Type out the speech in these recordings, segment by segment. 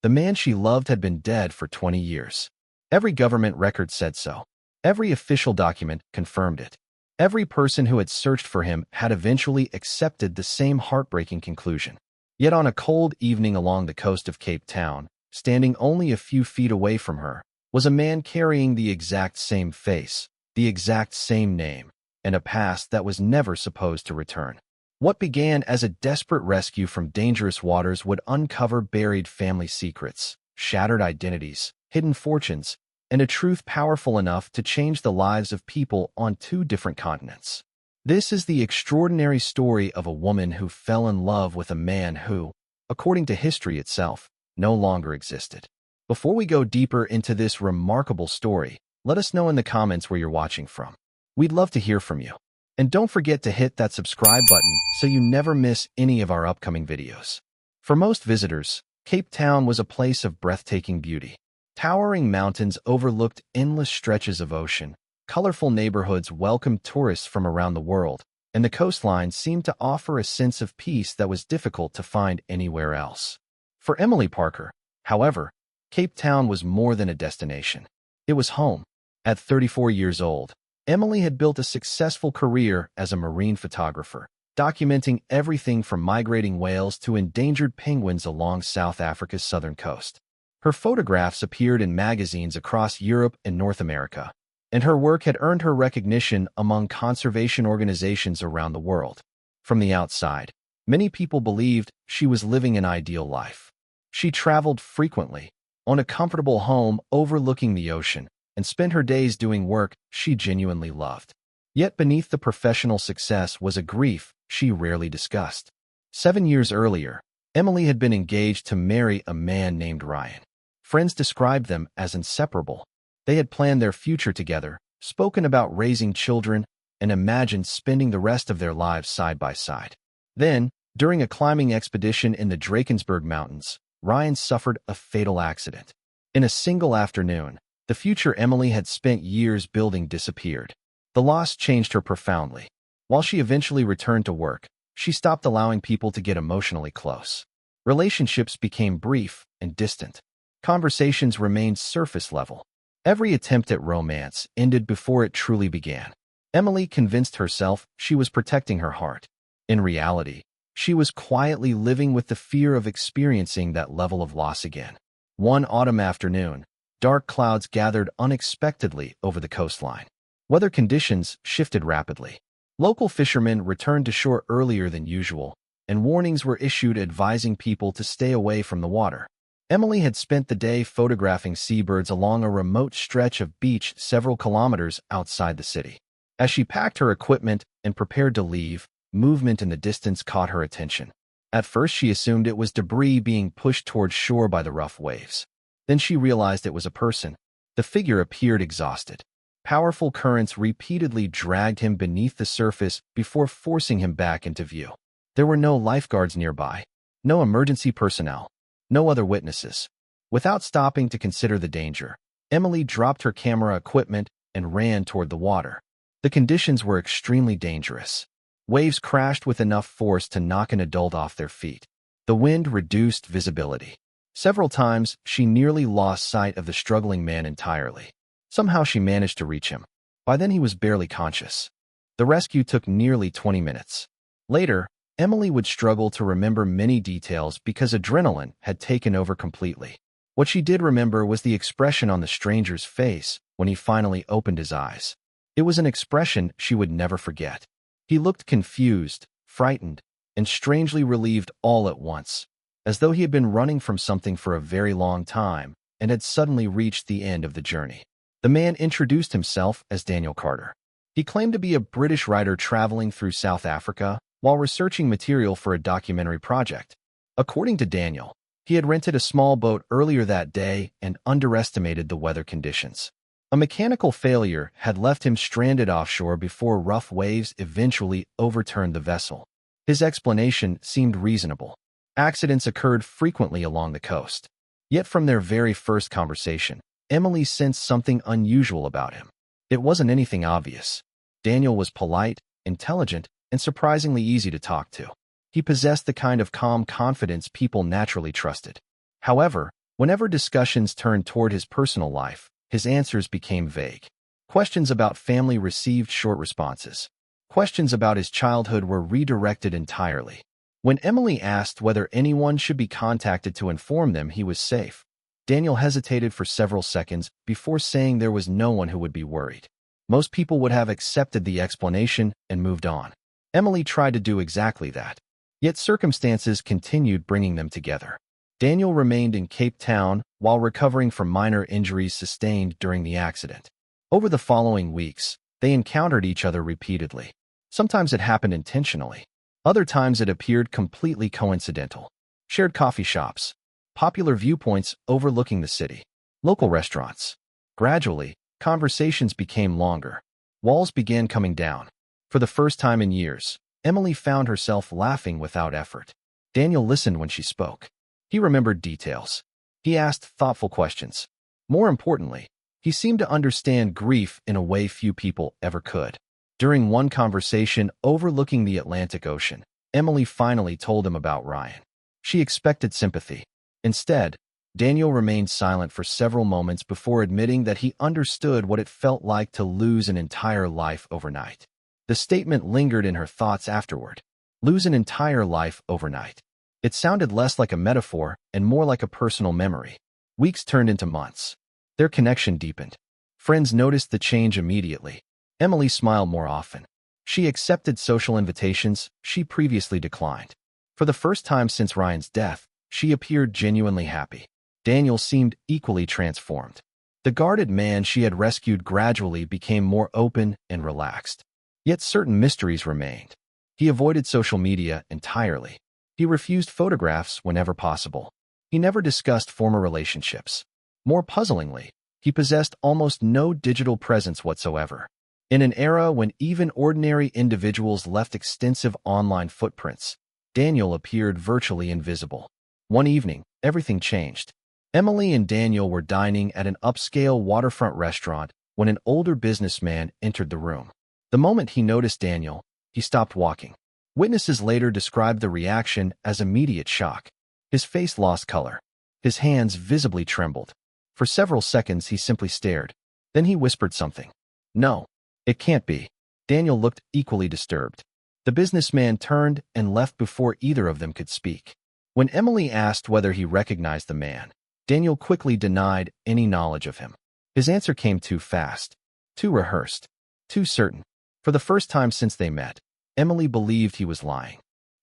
The man she loved had been dead for 20 years. Every government record said so. Every official document confirmed it. Every person who had searched for him had eventually accepted the same heartbreaking conclusion. Yet on a cold evening along the coast of Cape Town, standing only a few feet away from her, was a man carrying the exact same face, the exact same name, and a past that was never supposed to return. What began as a desperate rescue from dangerous waters would uncover buried family secrets, shattered identities, hidden fortunes, and a truth powerful enough to change the lives of people on two different continents. This is the extraordinary story of a woman who fell in love with a man who, according to history itself, no longer existed. Before we go deeper into this remarkable story, let us know in the comments where you're watching from. We'd love to hear from you. And don't forget to hit that subscribe button so you never miss any of our upcoming videos. For most visitors, Cape Town was a place of breathtaking beauty. Towering mountains overlooked endless stretches of ocean, colorful neighborhoods welcomed tourists from around the world, and the coastline seemed to offer a sense of peace that was difficult to find anywhere else. For Emily Parker, however, Cape Town was more than a destination. It was home. At 34 years old, Emily had built a successful career as a marine photographer, documenting everything from migrating whales to endangered penguins along South Africa's southern coast. Her photographs appeared in magazines across Europe and North America, and her work had earned her recognition among conservation organizations around the world. From the outside, many people believed she was living an ideal life. She traveled frequently, owned a comfortable home overlooking the ocean, and spent her days doing work she genuinely loved. Yet beneath the professional success was a grief she rarely discussed. 7 years earlier, Emily had been engaged to marry a man named Ryan. Friends described them as inseparable. They had planned their future together, spoken about raising children, and imagined spending the rest of their lives side by side. Then, during a climbing expedition in the Drakensberg Mountains, Ryan suffered a fatal accident. In a single afternoon, the future Emily had spent years building disappeared. The loss changed her profoundly. While she eventually returned to work, she stopped allowing people to get emotionally close. Relationships became brief and distant. Conversations remained surface level. Every attempt at romance ended before it truly began. Emily convinced herself she was protecting her heart. In reality, she was quietly living with the fear of experiencing that level of loss again. One autumn afternoon, dark clouds gathered unexpectedly over the coastline. Weather conditions shifted rapidly. Local fishermen returned to shore earlier than usual, and warnings were issued advising people to stay away from the water. Emily had spent the day photographing seabirds along a remote stretch of beach several kilometers outside the city. As she packed her equipment and prepared to leave, movement in the distance caught her attention. At first, she assumed it was debris being pushed towards shore by the rough waves. Then she realized it was a person. The figure appeared exhausted. Powerful currents repeatedly dragged him beneath the surface before forcing him back into view. There were no lifeguards nearby, no emergency personnel, no other witnesses. Without stopping to consider the danger, Emily dropped her camera equipment and ran toward the water. The conditions were extremely dangerous. Waves crashed with enough force to knock an adult off their feet. The wind reduced visibility. Several times, she nearly lost sight of the struggling man entirely. Somehow she managed to reach him. By then he was barely conscious. The rescue took nearly 20 minutes. Later, Emily would struggle to remember many details because adrenaline had taken over completely. What she did remember was the expression on the stranger's face when he finally opened his eyes. It was an expression she would never forget. He looked confused, frightened, and strangely relieved all at once, as though he had been running from something for a very long time and had suddenly reached the end of the journey. The man introduced himself as Daniel Carter. He claimed to be a British writer traveling through South Africa while researching material for a documentary project. According to Daniel, he had rented a small boat earlier that day and underestimated the weather conditions. A mechanical failure had left him stranded offshore before rough waves eventually overturned the vessel. His explanation seemed reasonable. Accidents occurred frequently along the coast. Yet from their very first conversation, Emily sensed something unusual about him. It wasn't anything obvious. Daniel was polite, intelligent, and surprisingly easy to talk to. He possessed the kind of calm confidence people naturally trusted. However, Whenever discussions turned toward his personal life, his answers became vague. Questions about family received short responses. Questions about his childhood were redirected entirely. When Emily asked whether anyone should be contacted to inform them he was safe, Daniel hesitated for several seconds before saying there was no one who would be worried. Most people would have accepted the explanation and moved on. Emily tried to do exactly that. Yet circumstances continued bringing them together. Daniel remained in Cape Town while recovering from minor injuries sustained during the accident. Over the following weeks, they encountered each other repeatedly. Sometimes it happened intentionally. Other times it appeared completely coincidental. Shared coffee shops, popular viewpoints overlooking the city, local restaurants. Gradually, conversations became longer. Walls began coming down. For the first time in years, Emily found herself laughing without effort. Daniel listened when she spoke. He remembered details. He asked thoughtful questions. More importantly, he seemed to understand grief in a way few people ever could. During one conversation overlooking the Atlantic Ocean, Emily finally told him about Ryan. She expected sympathy. Instead, Daniel remained silent for several moments before admitting that he understood what it felt like to lose an entire life overnight. The statement lingered in her thoughts afterward. Lose an entire life overnight. It sounded less like a metaphor and more like a personal memory. Weeks turned into months. Their connection deepened. Friends noticed the change immediately. Emily smiled more often. She accepted social invitations she previously declined. For the first time since Ryan's death, she appeared genuinely happy. Daniel seemed equally transformed. The guarded man she had rescued gradually became more open and relaxed. Yet certain mysteries remained. He avoided social media entirely. He refused photographs whenever possible. He never discussed former relationships. More puzzlingly, he possessed almost no digital presence whatsoever. In an era when even ordinary individuals left extensive online footprints, Daniel appeared virtually invisible. One evening, everything changed. Emily and Daniel were dining at an upscale waterfront restaurant when an older businessman entered the room. The moment he noticed Daniel, he stopped walking. Witnesses later described the reaction as immediate shock. His face lost color. His hands visibly trembled. For several seconds, he simply stared. Then he whispered something. "No, it can't be." Daniel looked equally disturbed. The businessman turned and left before either of them could speak. When Emily asked whether he recognized the man, Daniel quickly denied any knowledge of him. His answer came too fast, too rehearsed, too certain. For the first time since they met, Emily believed he was lying.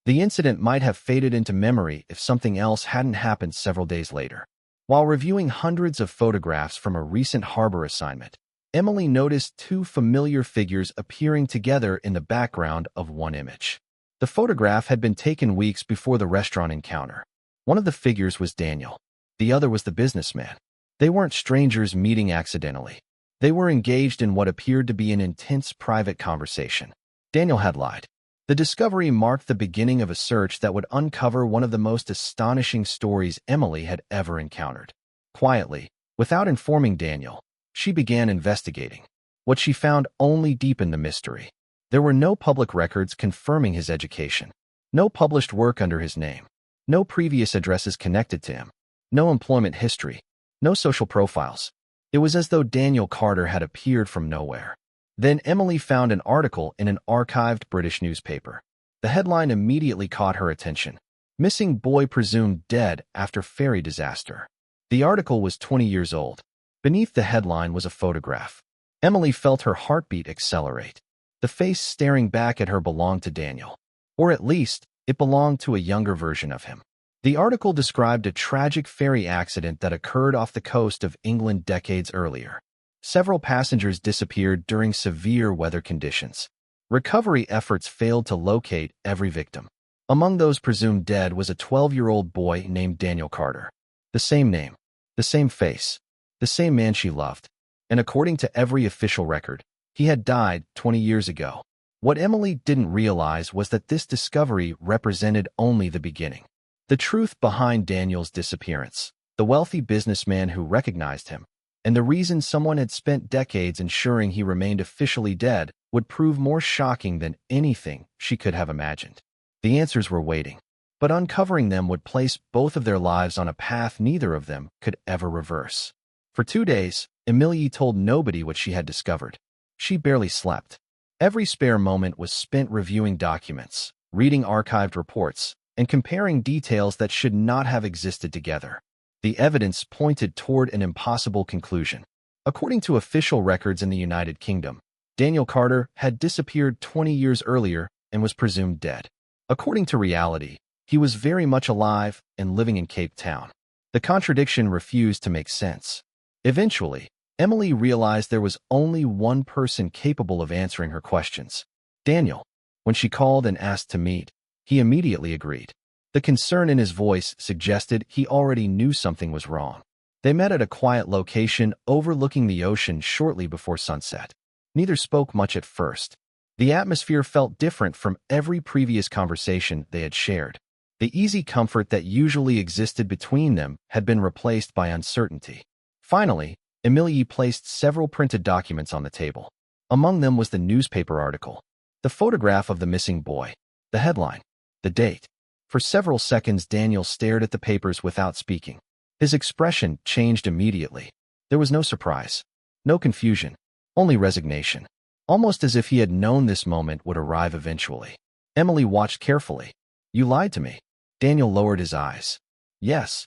The incident might have faded into memory if something else hadn't happened several days later. While reviewing hundreds of photographs from a recent harbor assignment, Emily noticed two familiar figures appearing together in the background of one image. The photograph had been taken weeks before the restaurant encounter. One of the figures was Daniel. The other was the businessman. They weren't strangers meeting accidentally. They were engaged in what appeared to be an intense private conversation. Daniel had lied. The discovery marked the beginning of a search that would uncover one of the most astonishing stories Emily had ever encountered. Quietly, without informing Daniel, she began investigating. What she found only deepened the mystery. There were no public records confirming his education, no published work under his name, no previous addresses connected to him, no employment history, no social profiles. It was as though Daniel Carter had appeared from nowhere. Then Emily found an article in an archived British newspaper. The headline immediately caught her attention. "Missing boy presumed dead after ferry disaster." The article was 20 years old. Beneath the headline was a photograph. Emily felt her heartbeat accelerate. The face staring back at her belonged to Daniel. Or at least, it belonged to a younger version of him. The article described a tragic ferry accident that occurred off the coast of England decades earlier. Several passengers disappeared during severe weather conditions. Recovery efforts failed to locate every victim. Among those presumed dead was a 12-year-old boy named Daniel Carter. The same name, the same face, the same man she loved. And according to every official record, he had died 20 years ago. What Emily didn't realize was that this discovery represented only the beginning. The truth behind Daniel's disappearance, the wealthy businessman who recognized him, and the reason someone had spent decades ensuring he remained officially dead would prove more shocking than anything she could have imagined. The answers were waiting. but uncovering them would place both of their lives on a path neither of them could ever reverse. For 2 days, Emilie told nobody what she had discovered. She barely slept. Every spare moment was spent reviewing documents, reading archived reports, and comparing details that should not have existed together. The evidence pointed toward an impossible conclusion. According to official records in the United Kingdom, Daniel Carter had disappeared 20 years earlier and was presumed dead. According to reality, he was very much alive and living in Cape Town. The contradiction refused to make sense. Eventually, Emilie realized there was only one person capable of answering her questions: Daniel. When she called and asked to meet, he immediately agreed. The concern in his voice suggested he already knew something was wrong. They met at a quiet location overlooking the ocean shortly before sunset. Neither spoke much at first. The atmosphere felt different from every previous conversation they had shared. The easy comfort that usually existed between them had been replaced by uncertainty. Finally, Emilie placed several printed documents on the table. Among them was the newspaper article, the photograph of the missing boy, the headline, the date. For several seconds, Daniel stared at the papers without speaking. His expression changed immediately. There was no surprise, no confusion, only resignation, almost as if he had known this moment would arrive eventually. Emilie watched carefully. "You lied to me." Daniel lowered his eyes. "Yes."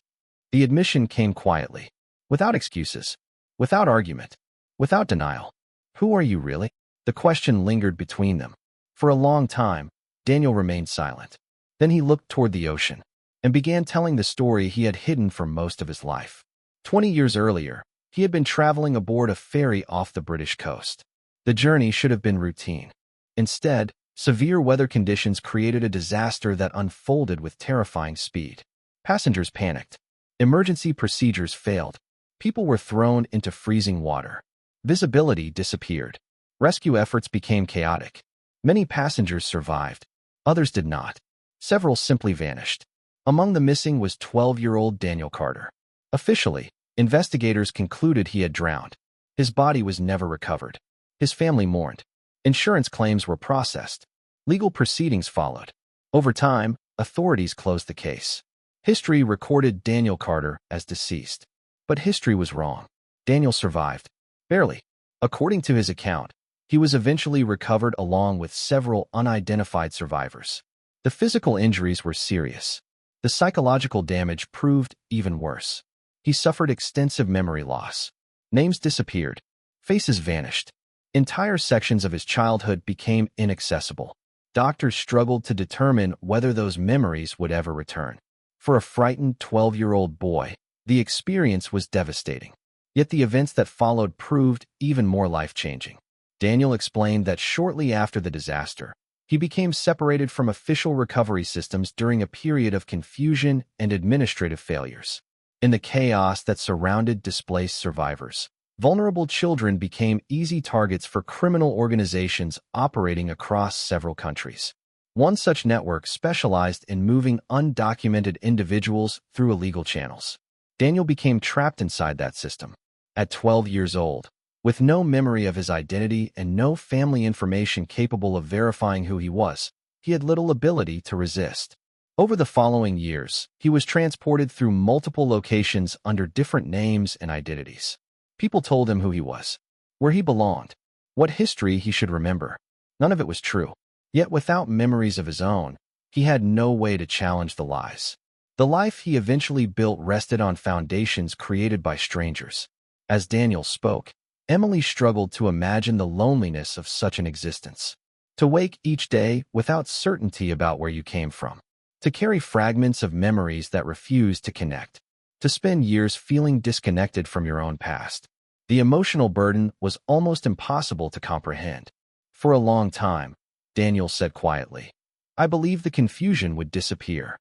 The admission came quietly, without excuses, without argument, without denial. "Who are you really?" The question lingered between them. For a long time, Daniel remained silent. Then he looked toward the ocean and began telling the story he had hidden for most of his life. 20 years earlier, he had been traveling aboard a ferry off the British coast. The journey should have been routine. Instead, severe weather conditions created a disaster that unfolded with terrifying speed. Passengers panicked. Emergency procedures failed. People were thrown into freezing water. Visibility disappeared. Rescue efforts became chaotic. Many passengers survived. Others did not. Several simply vanished. Among the missing was 12-year-old Daniel Carter. Officially, investigators concluded he had drowned. His body was never recovered. His family mourned. Insurance claims were processed. Legal proceedings followed. Over time, authorities closed the case. History recorded Daniel Carter as deceased. But history was wrong. Daniel survived. Barely. According to his account, he was eventually recovered along with several unidentified survivors. The physical injuries were serious. The psychological damage proved even worse. He suffered extensive memory loss. Names disappeared. Faces vanished. Entire sections of his childhood became inaccessible. Doctors struggled to determine whether those memories would ever return. For a frightened 12-year-old boy, the experience was devastating. Yet the events that followed proved even more life-changing. Daniel explained that shortly after the disaster, he became separated from official recovery systems during a period of confusion and administrative failures. In the chaos that surrounded displaced survivors, vulnerable children became easy targets for criminal organizations operating across several countries. One such network specialized in moving undocumented individuals through illegal channels. Daniel became trapped inside that system. At 12 years old, with no memory of his identity and no family information capable of verifying who he was, he had little ability to resist. Over the following years, he was transported through multiple locations under different names and identities. People told him who he was, where he belonged, what history he should remember. None of it was true. Yet without memories of his own, he had no way to challenge the lies. The life he eventually built rested on foundations created by strangers. As Daniel spoke, Emilie struggled to imagine the loneliness of such an existence. To wake each day without certainty about where you came from. To carry fragments of memories that refuse to connect. To spend years feeling disconnected from your own past. The emotional burden was almost impossible to comprehend. For a long time, Daniel said quietly, "I believed the confusion would disappear."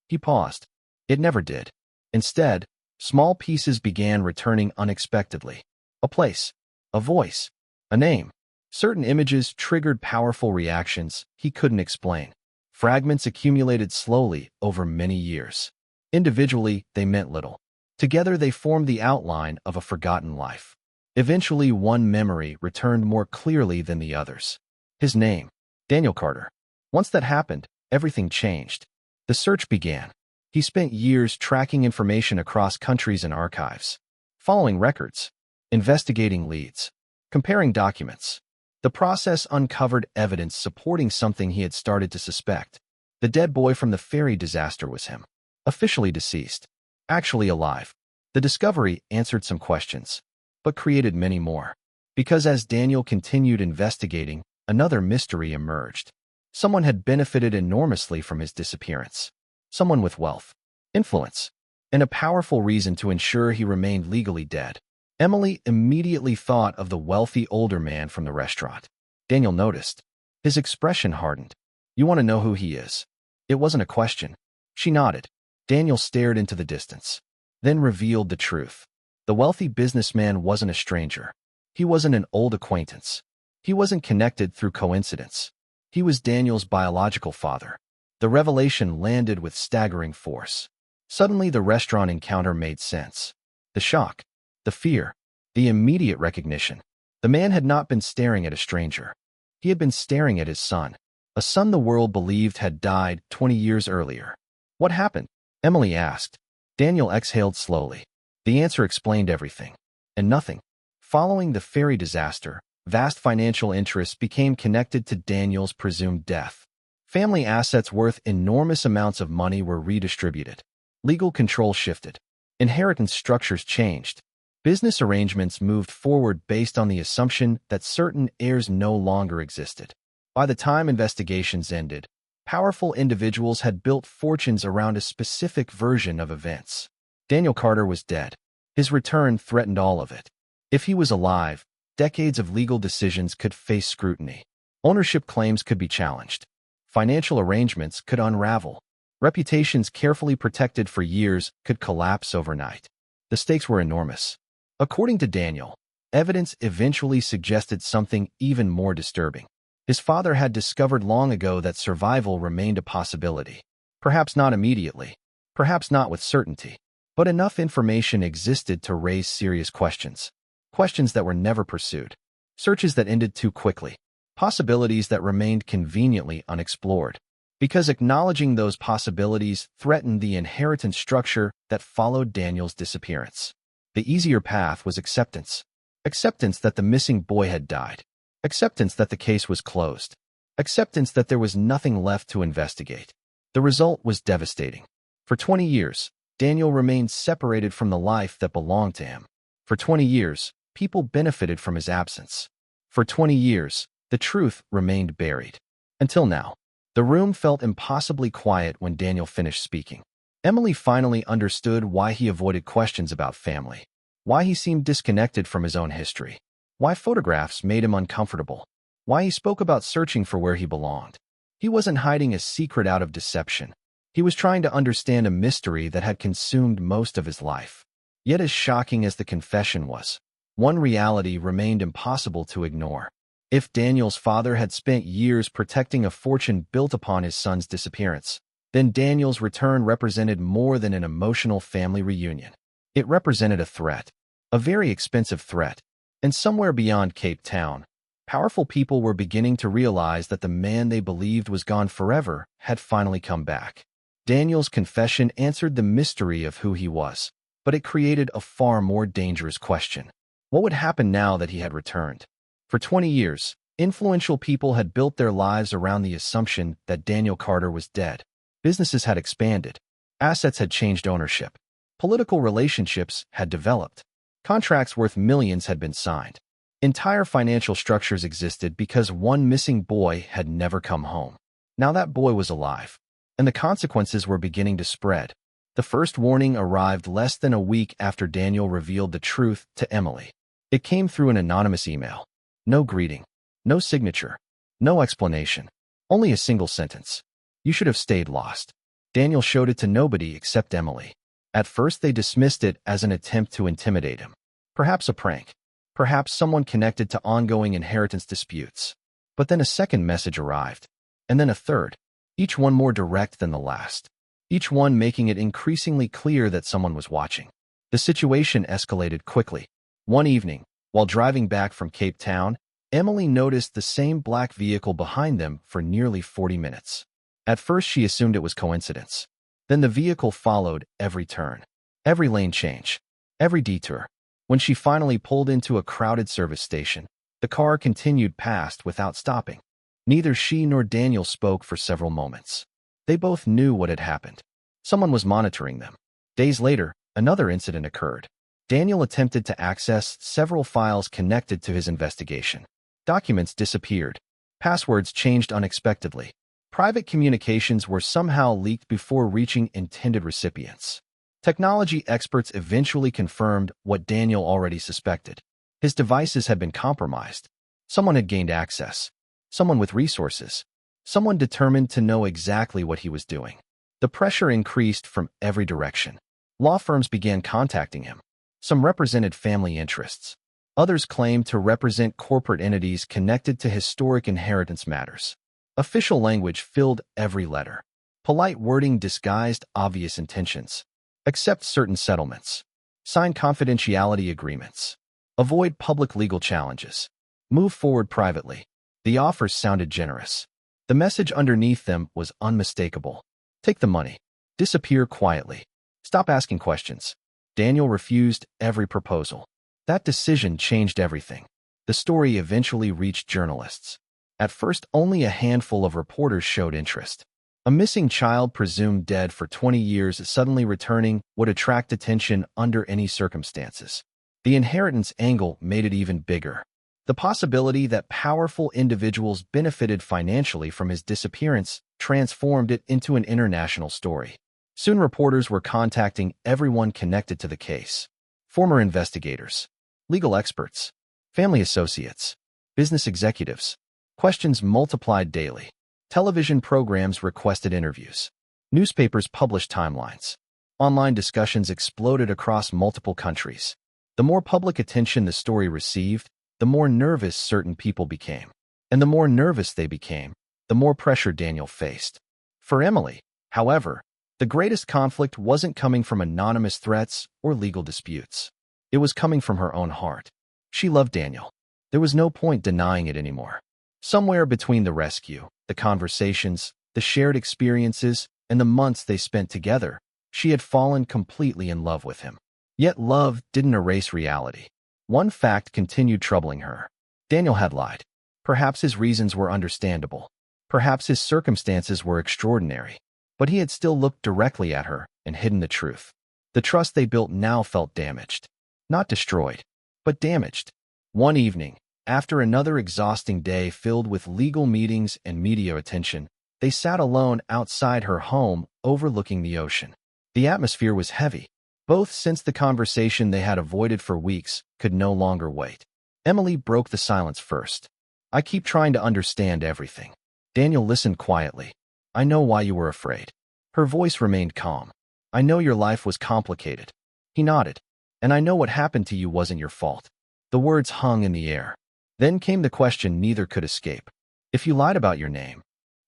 He paused. It never did. Instead, small pieces began returning unexpectedly. A place. A voice. A name. Certain images triggered powerful reactions he couldn't explain. Fragments accumulated slowly over many years. Individually, they meant little. Together, they formed the outline of a forgotten life. Eventually, one memory returned more clearly than the others. His name, Daniel Carter. Once that happened, everything changed. The search began. He spent years tracking information across countries and archives, following records, investigating leads, comparing documents. The process uncovered evidence supporting something he had started to suspect. The dead boy from the ferry disaster was him. Officially deceased. Actually alive. The discovery answered some questions, but created many more. Because as Daniel continued investigating, another mystery emerged. Someone had benefited enormously from his disappearance. Someone with wealth, influence, and a powerful reason to ensure he remained legally dead. Emily immediately thought of the wealthy older man from the restaurant. Daniel noticed. His expression hardened. You want to know who he is? It wasn't a question. She nodded. Daniel stared into the distance, then revealed the truth. The wealthy businessman wasn't a stranger. He wasn't an old acquaintance. He wasn't connected through coincidence. He was Daniel's biological father. The revelation landed with staggering force. Suddenly, the restaurant encounter made sense. The shock, the fear, the immediate recognition. The man had not been staring at a stranger. He had been staring at his son, a son the world believed had died 20 years earlier. What happened? Emily asked. Daniel exhaled slowly. The answer explained everything, and nothing. Following the ferry disaster, vast financial interests became connected to Daniel's presumed death. Family assets worth enormous amounts of money were redistributed. Legal control shifted. Inheritance structures changed. Business arrangements moved forward based on the assumption that certain heirs no longer existed. By the time investigations ended, powerful individuals had built fortunes around a specific version of events. Daniel Carter was dead. His return threatened all of it. If he was alive, decades of legal decisions could face scrutiny. Ownership claims could be challenged. Financial arrangements could unravel. Reputations carefully protected for years could collapse overnight. The stakes were enormous. According to Daniel, evidence eventually suggested something even more disturbing. His father had discovered long ago that survival remained a possibility. Perhaps not immediately, perhaps not with certainty, but enough information existed to raise serious questions. Questions that were never pursued. Searches that ended too quickly. Possibilities that remained conveniently unexplored. Because acknowledging those possibilities threatened the inheritance structure that followed Daniel's disappearance. The easier path was acceptance. Acceptance that the missing boy had died. Acceptance that the case was closed. Acceptance that there was nothing left to investigate. The result was devastating. For 20 years, Daniel remained separated from the life that belonged to him. For 20 years, people benefited from his absence. For 20 years, the truth remained buried. Until now. The room felt impossibly quiet when Daniel finished speaking. Emily finally understood why he avoided questions about family, why he seemed disconnected from his own history, why photographs made him uncomfortable, why he spoke about searching for where he belonged. He wasn't hiding a secret out of deception. He was trying to understand a mystery that had consumed most of his life. Yet as shocking as the confession was, one reality remained impossible to ignore. If Daniel's father had spent years protecting a fortune built upon his son's disappearance, then Daniel's return represented more than an emotional family reunion. It represented a threat, a very expensive threat. And somewhere beyond Cape Town, powerful people were beginning to realize that the man they believed was gone forever had finally come back. Daniel's confession answered the mystery of who he was, but it created a far more dangerous question. What would happen now that he had returned? For 20 years, influential people had built their lives around the assumption that Daniel Carter was dead. Businesses had expanded. Assets had changed ownership. Political relationships had developed. Contracts worth millions had been signed. Entire financial structures existed because one missing boy had never come home. Now that boy was alive, and the consequences were beginning to spread. The first warning arrived less than a week after Daniel revealed the truth to Emily. It came through an anonymous email. No greeting, no signature, no explanation, only a single sentence. You should have stayed lost. Daniel showed it to nobody except Emily. At first, they dismissed it as an attempt to intimidate him. Perhaps a prank. Perhaps someone connected to ongoing inheritance disputes. But then a second message arrived. And then a third, each one more direct than the last. Each one making it increasingly clear that someone was watching. The situation escalated quickly. One evening, while driving back from Cape Town, Emily noticed the same black vehicle behind them for nearly 40 minutes. At first, she assumed it was coincidence. Then the vehicle followed every turn, every lane change, every detour. When she finally pulled into a crowded service station, the car continued past without stopping. Neither she nor Daniel spoke for several moments. They both knew what had happened. Someone was monitoring them. Days later, another incident occurred. Daniel attempted to access several files connected to his investigation. Documents disappeared. Passwords changed unexpectedly. Private communications were somehow leaked before reaching intended recipients. Technology experts eventually confirmed what Daniel already suspected. His devices had been compromised. Someone had gained access. Someone with resources. Someone determined to know exactly what he was doing. The pressure increased from every direction. Law firms began contacting him. Some represented family interests. Others claimed to represent corporate entities connected to historic inheritance matters. Official language filled every letter. Polite wording disguised obvious intentions. Accept certain settlements. Sign confidentiality agreements. Avoid public legal challenges. Move forward privately. The offers sounded generous. The message underneath them was unmistakable. Take the money. Disappear quietly. Stop asking questions. Daniel refused every proposal. That decision changed everything. The story eventually reached journalists. At first, only a handful of reporters showed interest. A missing child presumed dead for 20 years suddenly returning would attract attention under any circumstances. The inheritance angle made it even bigger. The possibility that powerful individuals benefited financially from his disappearance transformed it into an international story. Soon reporters were contacting everyone connected to the case. Former investigators, legal experts, family associates, business executives. Questions multiplied daily. Television programs requested interviews. Newspapers published timelines. Online discussions exploded across multiple countries. The more public attention the story received, the more nervous certain people became. And the more nervous they became, the more pressure Daniel faced. For Emily, however, the greatest conflict wasn't coming from anonymous threats or legal disputes. It was coming from her own heart. She loved Daniel. There was no point denying it anymore. Somewhere between the rescue, the conversations, the shared experiences, and the months they spent together, she had fallen completely in love with him. Yet love didn't erase reality. One fact continued troubling her. Daniel had lied. Perhaps his reasons were understandable. Perhaps his circumstances were extraordinary. But he had still looked directly at her and hidden the truth. The trust they built now felt damaged. Not destroyed, but damaged. One evening, after another exhausting day filled with legal meetings and media attention, they sat alone outside her home overlooking the ocean. The atmosphere was heavy. Both, since the conversation they had avoided for weeks, could no longer wait. Emily broke the silence first. I keep trying to understand everything. Daniel listened quietly. I know why you were afraid. Her voice remained calm. I know your life was complicated. He nodded. And I know what happened to you wasn't your fault. The words hung in the air. Then came the question neither could escape. If you lied about your name.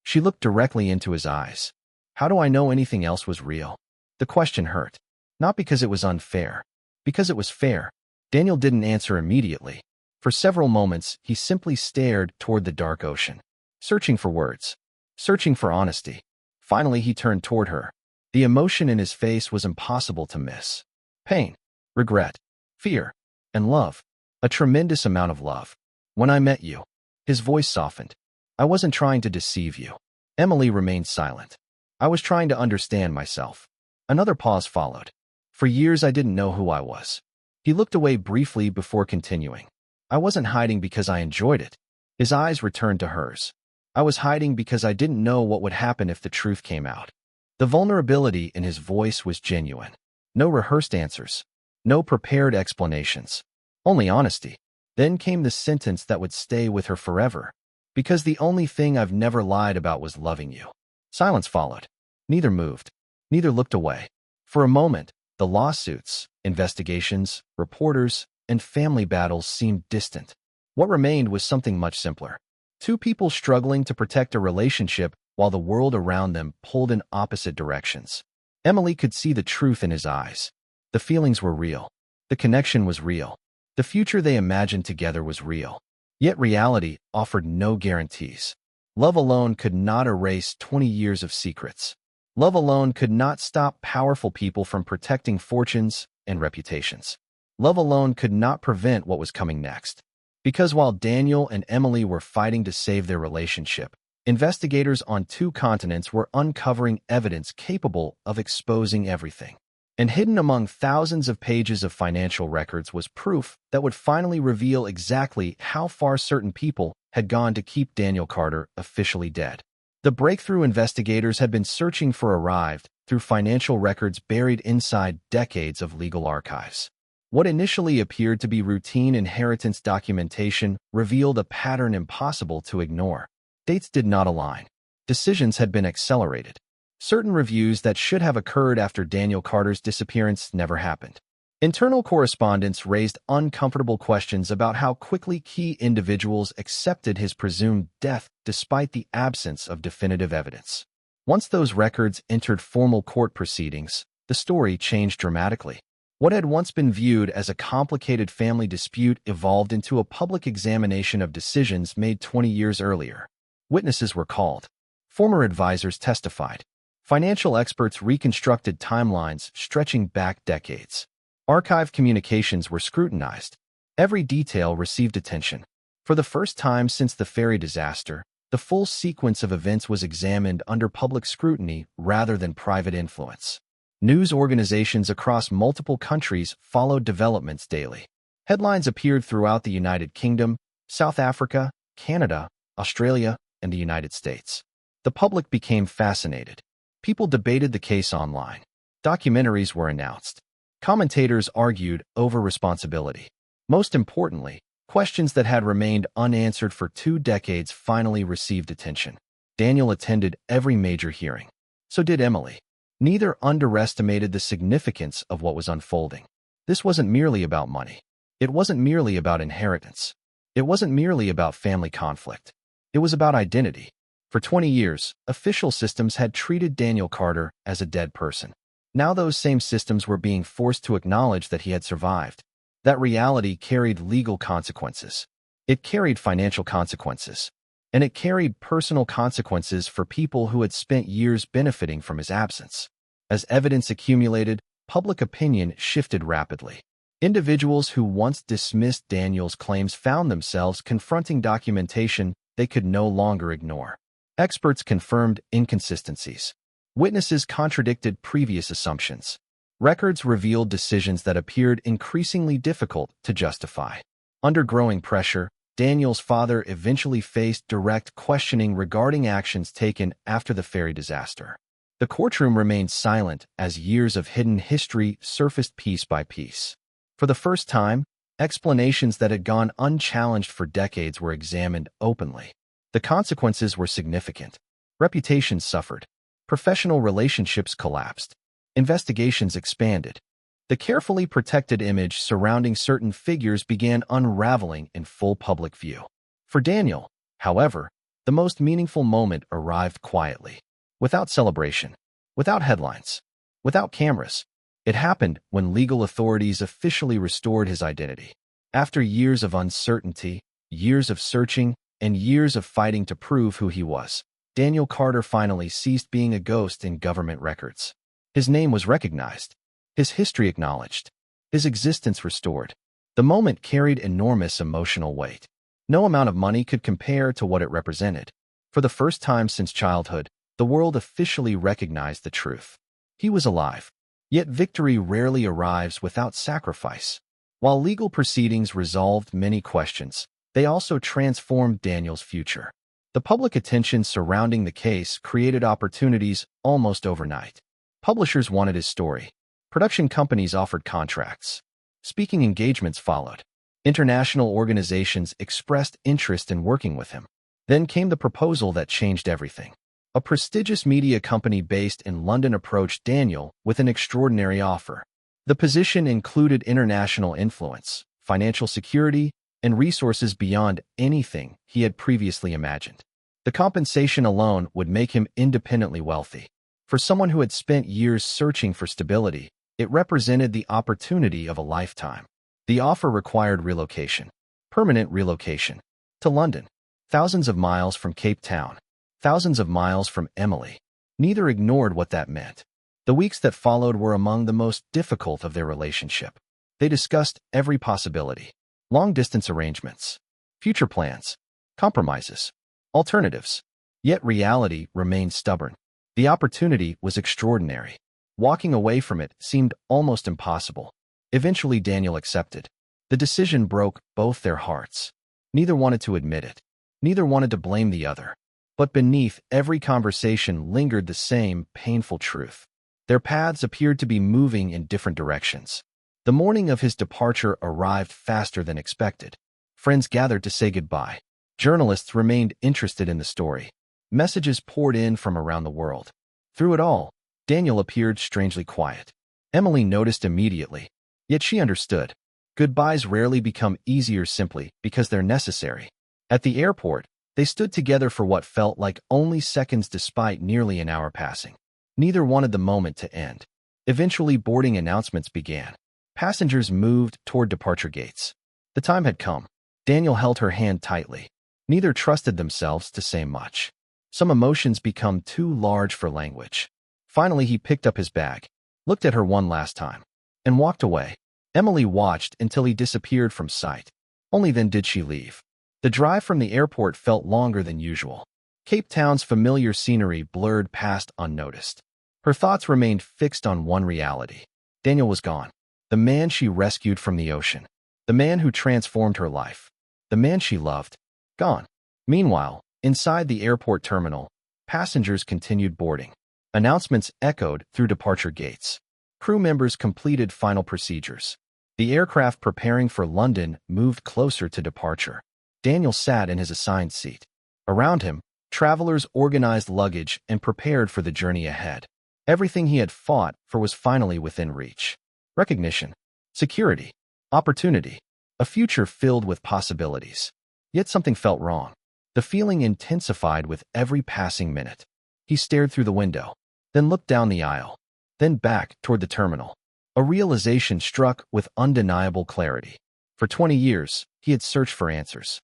She looked directly into his eyes. How do I know anything else was real? The question hurt. Not because it was unfair. Because it was fair. Daniel didn't answer immediately. For several moments, he simply stared toward the dark ocean, searching for words, searching for honesty. Finally, he turned toward her. The emotion in his face was impossible to miss. Pain, regret, fear, and love. A tremendous amount of love. When I met you, his voice softened. I wasn't trying to deceive you. Emily remained silent. I was trying to understand myself. Another pause followed. For years, I didn't know who I was. He looked away briefly before continuing. I wasn't hiding because I enjoyed it. His eyes returned to hers. I was hiding because I didn't know what would happen if the truth came out. The vulnerability in his voice was genuine. No rehearsed answers. No prepared explanations. Only honesty. Then came the sentence that would stay with her forever. Because the only thing I've never lied about was loving you. Silence followed. Neither moved. Neither looked away. For a moment, the lawsuits, investigations, reporters, and family battles seemed distant. What remained was something much simpler. Two people struggling to protect a relationship while the world around them pulled in opposite directions. Emily could see the truth in his eyes. The feelings were real. The connection was real. The future they imagined together was real. Yet reality offered no guarantees. Love alone could not erase 20 years of secrets. Love alone could not stop powerful people from protecting fortunes and reputations. Love alone could not prevent what was coming next. Because while Daniel and Emily were fighting to save their relationship, investigators on 2 continents were uncovering evidence capable of exposing everything. And hidden among thousands of pages of financial records was proof that would finally reveal exactly how far certain people had gone to keep Daniel Carter officially dead. The breakthrough investigators had been searching for arrived through financial records buried inside decades of legal archives. What initially appeared to be routine inheritance documentation revealed a pattern impossible to ignore. Dates did not align. Decisions had been accelerated. Certain reviews that should have occurred after Daniel Carter's disappearance never happened. Internal correspondence raised uncomfortable questions about how quickly key individuals accepted his presumed death despite the absence of definitive evidence. Once those records entered formal court proceedings, the story changed dramatically. What had once been viewed as a complicated family dispute evolved into a public examination of decisions made 20 years earlier. Witnesses were called. Former advisors testified. Financial experts reconstructed timelines stretching back decades. Archive communications were scrutinized. Every detail received attention. For the first time since the ferry disaster, the full sequence of events was examined under public scrutiny rather than private influence. News organizations across multiple countries followed developments daily. Headlines appeared throughout the United Kingdom, South Africa, Canada, Australia, and the United States. The public became fascinated. People debated the case online. Documentaries were announced. Commentators argued over responsibility. Most importantly, questions that had remained unanswered for 2 decades finally received attention. Daniel attended every major hearing. So did Emily. Neither underestimated the significance of what was unfolding. This wasn't merely about money. It wasn't merely about inheritance. It wasn't merely about family conflict. It was about identity. For 20 years, official systems had treated Daniel Carter as a dead person. Now those same systems were being forced to acknowledge that he had survived. That reality carried legal consequences. It carried financial consequences. And it carried personal consequences for people who had spent years benefiting from his absence. As evidence accumulated, public opinion shifted rapidly. Individuals who once dismissed Daniel's claims found themselves confronting documentation they could no longer ignore. Experts confirmed inconsistencies. Witnesses contradicted previous assumptions. Records revealed decisions that appeared increasingly difficult to justify. Under growing pressure, Daniel's father eventually faced direct questioning regarding actions taken after the ferry disaster. The courtroom remained silent as years of hidden history surfaced piece by piece. For the first time, explanations that had gone unchallenged for decades were examined openly. The consequences were significant. Reputations suffered. Professional relationships collapsed. Investigations expanded. The carefully protected image surrounding certain figures began unraveling in full public view. For Daniel, however, the most meaningful moment arrived quietly. Without celebration. Without headlines. Without cameras. It happened when legal authorities officially restored his identity. After years of uncertainty, years of searching, and years of fighting to prove who he was, Daniel Carter finally ceased being a ghost in government records. His name was recognized. His history acknowledged. His existence restored. The moment carried enormous emotional weight. No amount of money could compare to what it represented. For the first time since childhood, the world officially recognized the truth. He was alive. Yet victory rarely arrives without sacrifice. While legal proceedings resolved many questions, they also transformed Daniel's future. The public attention surrounding the case created opportunities almost overnight. Publishers wanted his story. Production companies offered contracts. Speaking engagements followed. International organizations expressed interest in working with him. Then came the proposal that changed everything. A prestigious media company based in London approached Daniel with an extraordinary offer. The position included international influence, financial security, and resources beyond anything he had previously imagined. The compensation alone would make him independently wealthy. For someone who had spent years searching for stability, it represented the opportunity of a lifetime. The offer required relocation, permanent relocation, to London. thousands of miles from Cape Town, thousands of miles from Emily. Neither ignored what that meant. The weeks that followed were among the most difficult of their relationship. They discussed every possibility: long-distance arrangements, future plans, compromises, alternatives. Yet reality remained stubborn. The opportunity was extraordinary. Walking away from it seemed almost impossible. Eventually, Daniel accepted. The decision broke both their hearts. Neither wanted to admit it. Neither wanted to blame the other. But beneath every conversation lingered the same painful truth. Their paths appeared to be moving in different directions. The morning of his departure arrived faster than expected. Friends gathered to say goodbye. Journalists remained interested in the story. Messages poured in from around the world. Through it all, Daniel appeared strangely quiet. Emily noticed immediately, yet she understood. Goodbyes rarely become easier simply because they're necessary. At the airport, they stood together for what felt like only seconds despite nearly an hour passing. Neither wanted the moment to end. Eventually, boarding announcements began. Passengers moved toward departure gates. The time had come. Daniel held her hand tightly. Neither trusted themselves to say much. Some emotions become too large for language. Finally, he picked up his bag, looked at her one last time, and walked away. Emily watched until he disappeared from sight. Only then did she leave. The drive from the airport felt longer than usual. Cape Town's familiar scenery blurred past unnoticed. Her thoughts remained fixed on one reality. Daniel was gone. The man she rescued from the ocean. The man who transformed her life. The man she loved. Gone. Meanwhile, inside the airport terminal, passengers continued boarding. Announcements echoed through departure gates. Crew members completed final procedures. The aircraft preparing for London moved closer to departure. Daniel sat in his assigned seat. Around him, travelers organized luggage and prepared for the journey ahead. Everything he had fought for was finally within reach. Recognition, security, opportunity, a future filled with possibilities. Yet something felt wrong. The feeling intensified with every passing minute. He stared through the window, then looked down the aisle, then back toward the terminal. A realization struck with undeniable clarity. For 20 years, he had searched for answers.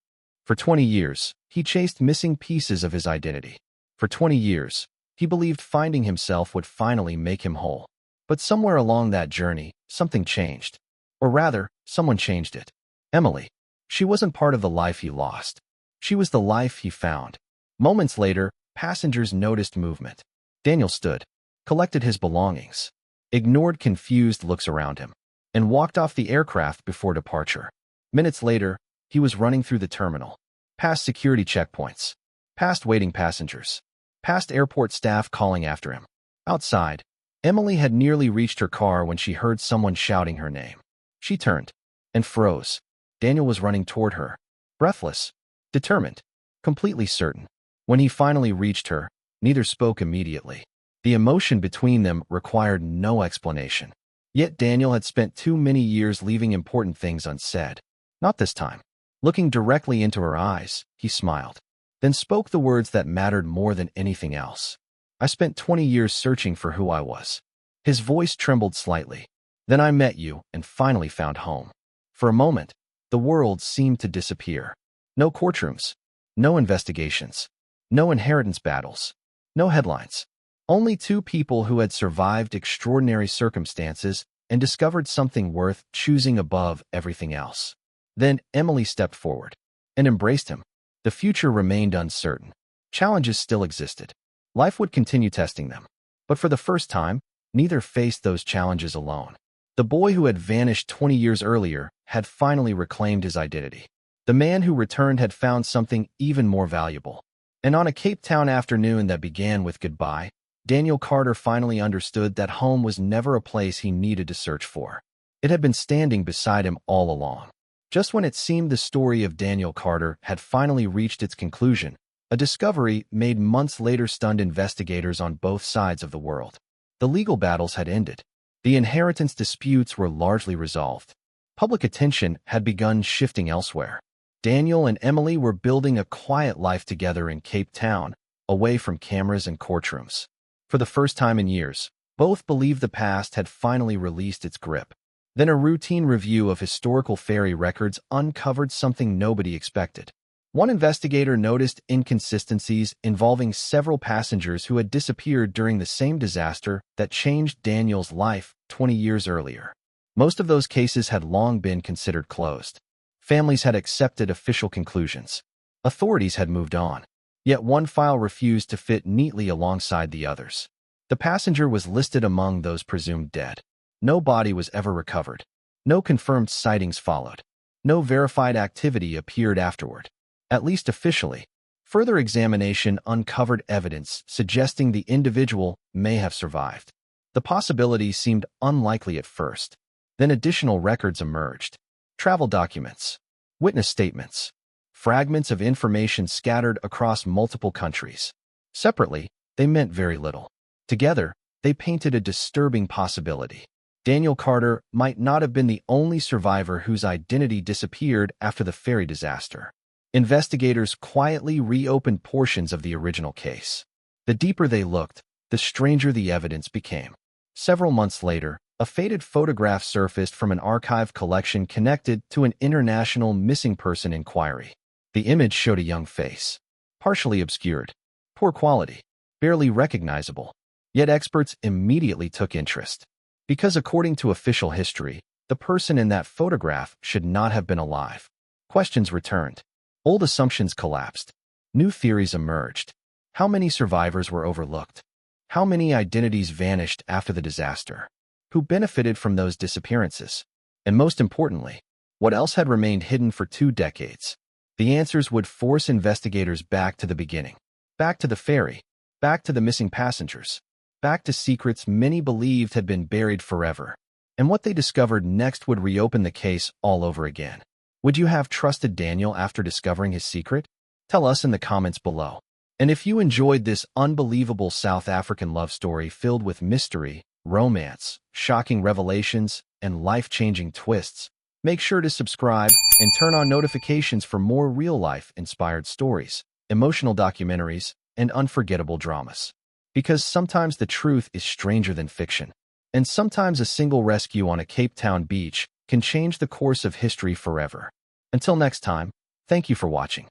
For 20 years, he chased missing pieces of his identity. For 20 years, he believed finding himself would finally make him whole. But somewhere along that journey, something changed. Or rather, someone changed it. Emily. She wasn't part of the life he lost. She was the life he found. Moments later, passengers noticed movement. Daniel stood, collected his belongings, ignored confused looks around him, and walked off the aircraft before departure. Minutes later, he was running through the terminal, past security checkpoints, past waiting passengers, past airport staff calling after him. Outside, Emily had nearly reached her car when she heard someone shouting her name. She turned and froze. Daniel was running toward her, breathless, determined, completely certain. When he finally reached her, neither spoke immediately. The emotion between them required no explanation. Yet Daniel had spent too many years leaving important things unsaid. Not this time. Looking directly into her eyes, he smiled, then spoke the words that mattered more than anything else. I spent 20 years searching for who I was. His voice trembled slightly. Then I met you and finally found home. For a moment, the world seemed to disappear. No courtrooms, no investigations, no inheritance battles, no headlines. Only two people who had survived extraordinary circumstances and discovered something worth choosing above everything else. Then Emily stepped forward and embraced him. The future remained uncertain. Challenges still existed. Life would continue testing them. But for the first time, neither faced those challenges alone. The boy who had vanished 20 years earlier had finally reclaimed his identity. The man who returned had found something even more valuable. And on a Cape Town afternoon that began with goodbye, Daniel Carter finally understood that home was never a place he needed to search for. It had been standing beside him all along. Just when it seemed the story of Daniel Carter had finally reached its conclusion, a discovery made months later stunned investigators on both sides of the world. The legal battles had ended. The inheritance disputes were largely resolved. Public attention had begun shifting elsewhere. Daniel and Emily were building a quiet life together in Cape Town, away from cameras and courtrooms. For the first time in years, both believed the past had finally released its grip. Then a routine review of historical ferry records uncovered something nobody expected. One investigator noticed inconsistencies involving several passengers who had disappeared during the same disaster that changed Daniel's life 20 years earlier. Most of those cases had long been considered closed. Families had accepted official conclusions. Authorities had moved on. Yet one file refused to fit neatly alongside the others. The passenger was listed among those presumed dead. No body was ever recovered. No confirmed sightings followed. No verified activity appeared afterward. At least officially. Further examination uncovered evidence suggesting the individual may have survived. The possibility seemed unlikely at first. Then additional records emerged. Travel documents, witness statements, fragments of information scattered across multiple countries. Separately, they meant very little. Together, they painted a disturbing possibility. Daniel Carter might not have been the only survivor whose identity disappeared after the ferry disaster. Investigators quietly reopened portions of the original case. The deeper they looked, the stranger the evidence became. Several months later, a faded photograph surfaced from an archive collection connected to an international missing person inquiry. The image showed a young face, partially obscured, poor quality, barely recognizable. Yet experts immediately took interest. Because according to official history, the person in that photograph should not have been alive. Questions returned. Old assumptions collapsed. New theories emerged. How many survivors were overlooked? How many identities vanished after the disaster? Who benefited from those disappearances? And most importantly, what else had remained hidden for 2 decades? The answers would force investigators back to the beginning. Back to the ferry. Back to the missing passengers. Back to secrets many believed had been buried forever. And what they discovered next would reopen the case all over again. Would you have trusted Daniel after discovering his secret? Tell us in the comments below. And if you enjoyed this unbelievable South African love story filled with mystery, romance, shocking revelations, and life-changing twists, make sure to subscribe and turn on notifications for more real-life inspired stories, emotional documentaries, and unforgettable dramas. Because sometimes the truth is stranger than fiction, and sometimes a single rescue on a Cape Town beach can change the course of history forever. Until next time, thank you for watching.